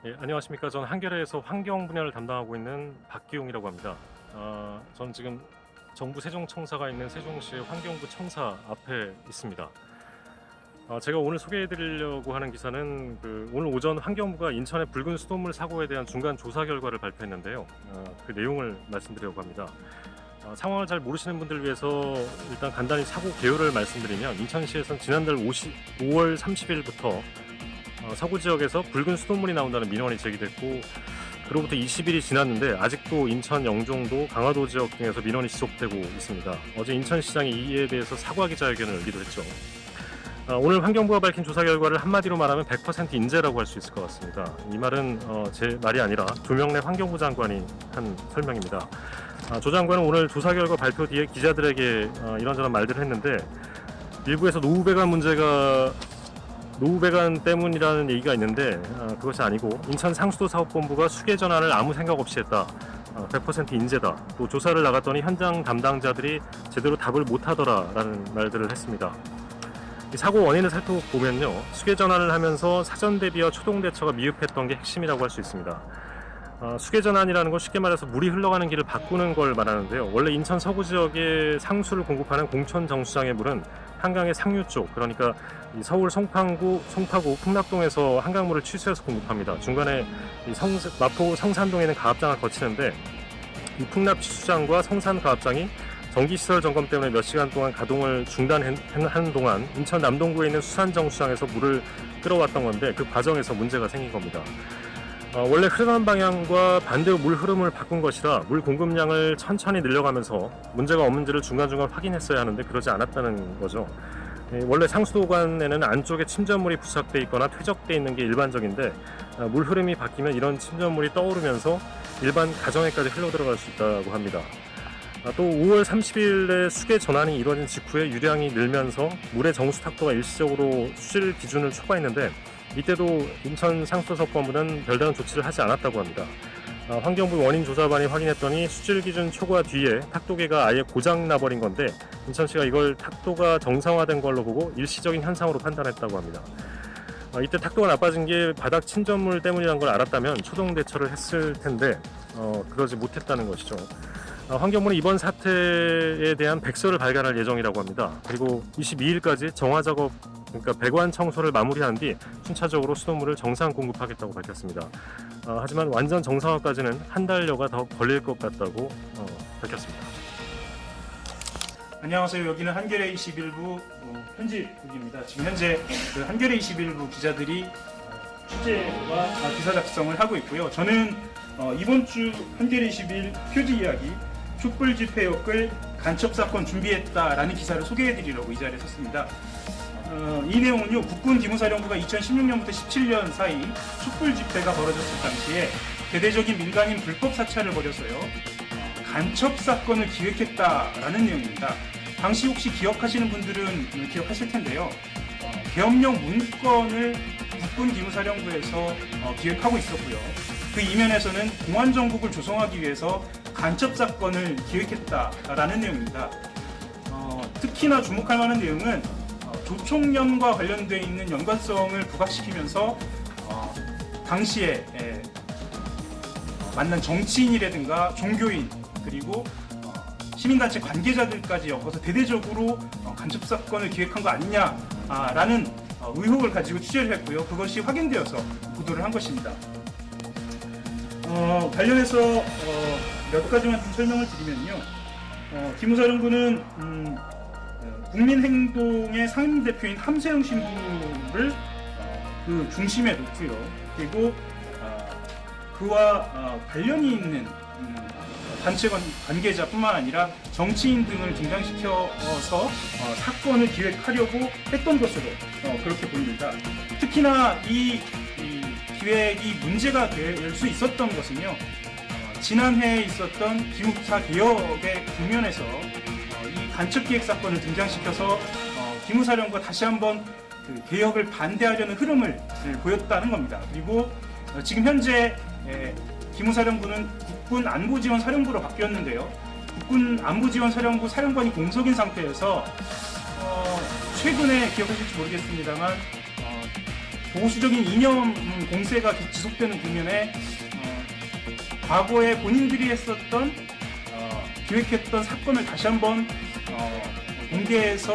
예, 안녕하십니까. 저는 한겨레에서 환경 분야를 담당하고 있는 박기용이라고 합니다. 저는 지금 정부 세종청사가 있는 세종시 환경부 청사 앞에 있습니다. 제가 오늘 소개해드리려고 하는 기사는 오늘 오전 환경부가 인천의 붉은 수돗물 사고에 대한 중간 조사 결과를 발표했는데요. 그 내용을 말씀드리려고 합니다. 상황을 잘 모르시는 분들을 위해서 일단 간단히 사고 개요를 말씀드리면, 인천시에서는 지난달 5월 30일부터 서구 지역에서 붉은 수돗물이 나온다는 민원이 제기됐고, 그로부터 20일이 지났는데 아직도 인천, 영종도, 강화도 지역 등에서 민원이 지속되고 있습니다. 어제 인천시장이 이에 대해서 사과 기자회견을 열기도 했죠. 오늘 환경부가 밝힌 조사 결과를 한마디로 말하면 100% 인재라고 할 수 있을 것 같습니다. 이 말은 제 말이 아니라 조명래 환경부 장관이 한 설명입니다. 조 장관은 오늘 조사 결과 발표 뒤에 기자들에게 이런저런 말들을 했는데, 일부에서 노후배관 때문이라는 얘기가 있는데 그것이 아니고, 인천 상수도 사업본부가 수계 전환을 아무 생각 없이 했다. 100% 인재다. 또 조사를 나갔더니 현장 담당자들이 제대로 답을 못하더라라는 말들을 했습니다. 이 사고 원인을 살펴보면요, 수계 전환을 하면서 사전 대비와 초동 대처가 미흡했던 게 핵심이라고 할 수 있습니다. 수계 전환이라는 건 쉽게 말해서 물이 흘러가는 길을 바꾸는 걸 말하는데요. 원래 인천 서구 지역에 상수를 공급하는 공천 정수장의 물은 한강의 상류 쪽, 그러니까 이 서울 송파구 풍납동에서 한강물을 취수해서 공급합니다. 중간에 마포 성산동에 있는 가압장을 거치는데, 이 풍납 취수장과 성산 가압장이 전기시설 점검 때문에 몇 시간 동안 가동을 중단하는 동안 인천 남동구에 있는 수산정수장에서 물을 끌어왔던 건데, 그 과정에서 문제가 생긴 겁니다. 원래 흐르는 방향과 반대로 물 흐름을 바꾼 것이라 물 공급량을 천천히 늘려가면서 문제가 없는지를 중간중간 확인했어야 하는데 그러지 않았다는 거죠. 원래 상수도관에는 안쪽에 침전물이 부착되어 있거나 퇴적되어 있는 게 일반적인데, 물 흐름이 바뀌면 이런 침전물이 떠오르면서 일반 가정에까지 흘러들어갈 수 있다고 합니다. 또 5월 30일에 수계 전환이 이루어진 직후에 유량이 늘면서 물의 정수 탁도가 일시적으로 수질 기준을 초과했는데, 이때도 인천 상수도사업본부는 별다른 조치를 하지 않았다고 합니다. 환경부 원인조사반이 확인했더니 수질 기준 초과 뒤에 탁도계가 아예 고장 나버린 건데, 인천시가 이걸 탁도가 정상화된 걸로 보고 일시적인 현상으로 판단했다고 합니다. 이때 탁도가 나빠진 게 바닥 침전물 때문이라는 걸 알았다면 초동 대처를 했을 텐데 그러지 못했다는 것이죠. 환경부는 이번 사태에 대한 백서를 발간할 예정이라고 합니다. 그리고 22일까지 정화 작업, 그러니까 배관 청소를 마무리한 뒤 순차적으로 수돗물을 정상 공급하겠다고 밝혔습니다. 하지만 완전 정상화까지는 한 달여가 더 걸릴 것 같다고 밝혔습니다. 안녕하세요. 여기는 한겨레 21부 편집국입니다. 지금 현재 한겨레 21부 기자들이 취재와 기사 작성을 하고 있고요. 저는 이번 주 한겨레 21 표지 이야기 촛불 집회 엮을 간첩 사건 준비했다라는 기사를 소개해드리려고 이 자리에 섰습니다. 이 내용은요, 국군 기무사령부가 2016년부터 17년 사이 촛불 집회가 벌어졌을 당시에 대대적인 민간인 불법 사찰을 벌였어요. 간첩 사건을 기획했다라는 내용입니다. 당시 혹시 기억하시는 분들은 기억하실 텐데요. 계엄령 문건을 국군 기무사령부에서 기획하고 있었고요. 그 이면에서는 공안 정국을 조성하기 위해서 간첩 사건을 기획했다라는 내용입니다. 특히나 주목할 만한 내용은 조총련과 관련되어 있는 연관성을 부각시키면서 당시에 만난 정치인이라든가 종교인, 그리고 시민단체 관계자들까지 엮어서 대대적으로 간첩 사건을 기획한 거 아니냐라는 의혹을 가지고 취재를 했고요. 그것이 확인되어서 보도를 한 것입니다. 관련해서 몇 가지만 좀 설명을 드리면요. 기무사령부는 국민행동의 상임대표인 함세영 신부를 그 중심에 놓고요. 그리고 그와 관련이 있는 단체 관계자뿐만 아니라 정치인 등을 등장시켜서 사건을 기획하려고 했던 것으로 그렇게 보입니다. 특히나 이 기획이 문제가 될 수 있었던 것은요, 지난해에 있었던 기무사 개혁의 국면에서 이 간첩기획 사건을 등장시켜서 기무사령부가 다시 한번 그 개혁을 반대하려는 흐름을 보였다는 겁니다. 그리고 지금 현재 기무사령부는 국군 안보지원사령부로 바뀌었는데요. 국군 안보지원사령부 사령관이 공석인 상태에서 최근에 기억하실지 모르겠습니다만 보수적인 이념 공세가 지속되는 국면에 과거에 본인들이 했었던 기획했던 사건을 다시 한번 공개해서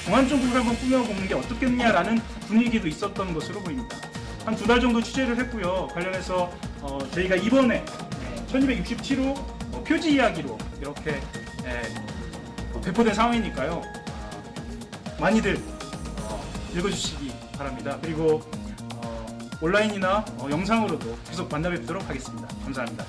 공안적으로 한번 꾸며보는 게 어떻겠냐라는 분위기도 있었던 것으로 보입니다. 한 2달 정도 취재를 했고요. 관련해서 저희가 이번에 1267호 표지 이야기로 이렇게 배포된 상황이니까요. 많이들 읽어주시기 바랍니다. 그리고 온라인이나 영상으로도 계속 만나뵙도록 하겠습니다. 감사합니다.